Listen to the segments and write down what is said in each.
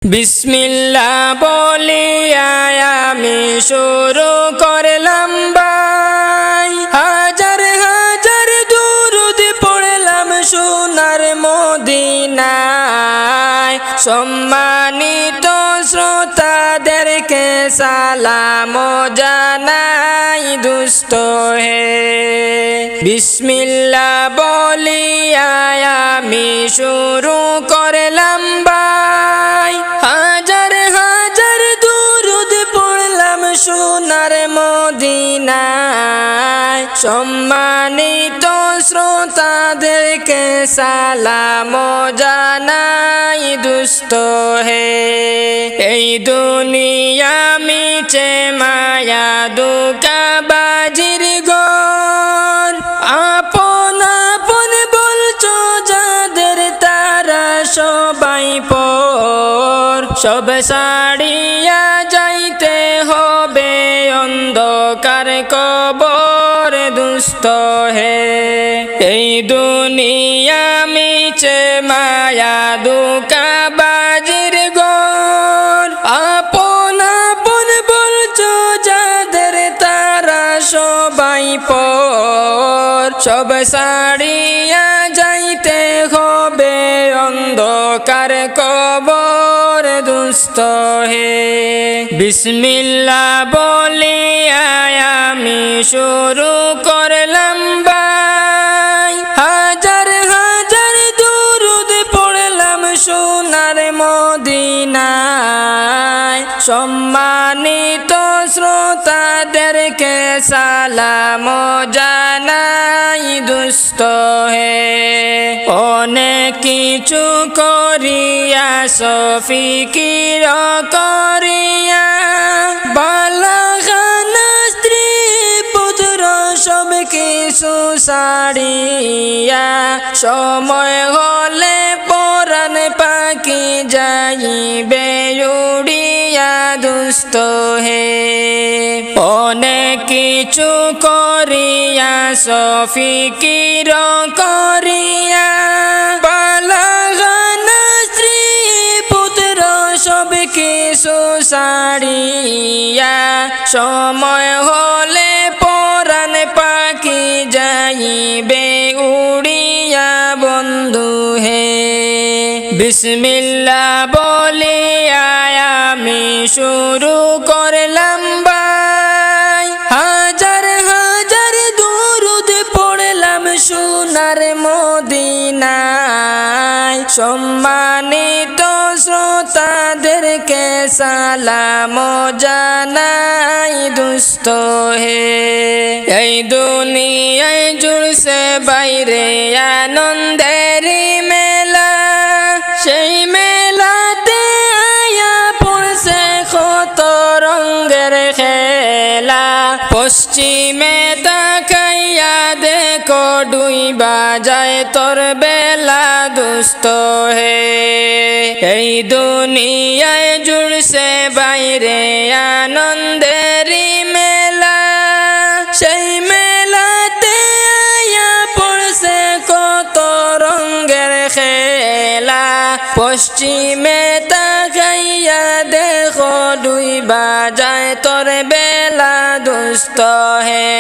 বিসমিল্লাহ বলিয়া আমি শুরু করলাম ভাই, হাজার হাজার দুরূদ পড়লাম সোনার মদিনায়। সম্মানিত শ্রোতাদেরকে সালাম জানাই দুস্থ হে। বিসমিল্লাহ বলিয়া আমি শুরু করলাম ভাই, হাজার হাজার দুরূদ পড়লাম সোনার মদিনায়। সম্মানিত শ্রোতাদেরকে সালাম জানাই দুস্থ হে। এই দুনিয়া মিছে মায়া ধোঁকাবাজির ঘর, আপন আপন বলছো যাদের তারা সবাই পর। সব ছাড়িয়া যাইতে হবে অন্ধকার কবর দুস্থ হে। এই দুনিয়া মিছে মায়া ধোঁকাবাজির ঘর, আপন আপন বলছো যাদের তারা সবাই পর। সব ছাড়িয়া যাইতে হবে অন্ধকার কবর দুস্থ হে। বিসমিল্লাহ বলিয়া আমি শুরু করলাম ভাই, হাজার হাজার দুরূদ পড়লাম সোনার মদিনায়। সম্মানিত শ্রোতাদেরকে সালাম জানাই দুস্থ হে। অনেক কিছু করিয়া ফিকির করিয়া, বালাখানা স্ত্রী পুত্র সব কিছু ছাড়িয়া, সময় হলে পরাণ পাখি যাইবে উড়িয়া দুস্থ হে। অনেক কিছু করিয়া ফিকির করিয়া, বালাখানা স্ত্রী পুত্র সব কিছু ছাড়িয়া, সময় হলে পরাণ পাখি যাইবে উড়িয়া বন্ধু হে। বিসমিল্লাহ বলিয়া আমি শুরু করলাম ভাই, হাজার হাজার দুরূদ পড়লাম সোনার মদিনায়। সম্মানিত শ্রোতাদেরকে সালাম জানাই দুস্থ হে। এই দুনিয়ায় জুড়ছে বাইরে আনন্দের মেলা, সেই মেলাতে আয়া পড়ছে কত রঙের খেলা। পশ্চিমে তাকাইয়া দেখো ডুইবা যায় তোর বেলা দুস্থ হে। এই দুনিয়ায় জুড়ছে বাইরে আনন্দের মেলা, সেই মেলাতে আয়া পড়ছে কত রঙের খেলা। পশ্চিমে তাকাইয়া দেখো ডুইবা যায় তোর বেলা দুস্থ হে।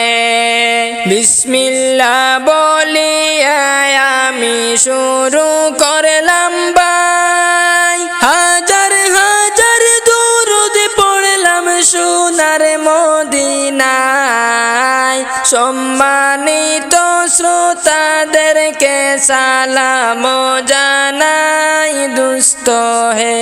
বিসমিল্লাহ বলিয়া আমি শুরু করলাম ভাই, হাজার হাজার দুরূদ পড়লাম সোনার মদিনায়। সম্মানিত শ্রোতাদেরকে সালাম জানাই দুস্থ হে।